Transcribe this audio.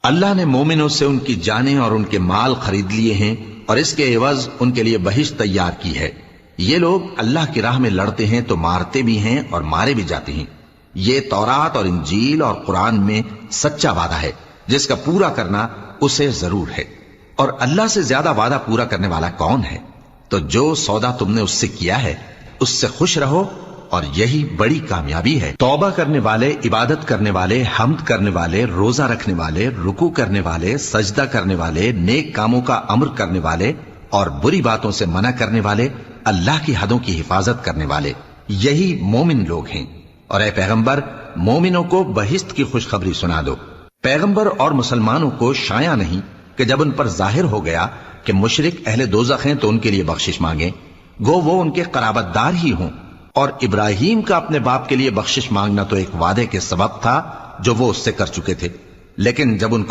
اللہ نے مومنوں سے ان کی جانیں اور ان کے مال خرید لیے ہیں اور اس کے عوض ان کے لیے بہشت تیار کی ہے۔ یہ لوگ اللہ کی راہ میں لڑتے ہیں تو مارتے بھی ہیں اور مارے بھی جاتے ہیں۔ یہ تورات اور انجیل اور قرآن میں سچا وعدہ ہے جس کا پورا کرنا اسے ضرور ہے، اور اللہ سے زیادہ وعدہ پورا کرنے والا کون ہے؟ تو جو سودا تم نے اس سے کیا ہے اس سے خوش رہو، اور یہی بڑی کامیابی ہے۔ توبہ کرنے والے، عبادت کرنے والے، حمد کرنے والے، روزہ رکھنے والے، رکوع کرنے والے، سجدہ کرنے والے، نیک کاموں کا امر کرنے والے اور بری باتوں سے منع کرنے والے، اللہ کی حدوں کی حفاظت کرنے والے، یہی مومن لوگ ہیں۔ اور اے پیغمبر، مومنوں کو بہشت کی خوشخبری سنا دو۔ پیغمبر اور مسلمانوں کو شایع نہیں کہ جب ان پر ظاہر ہو گیا کہ مشرک اہل دوزخ ہیں تو ان کے لیے بخشش مانگیں، گو وہ ان کے قرابت دار ہی ہوں۔ اور ابراہیم کا اپنے باپ کے لیے بخشش مانگنا تو ایک وعدے کے سبب تھا جو وہ اس سے کر چکے تھے، لیکن جب ان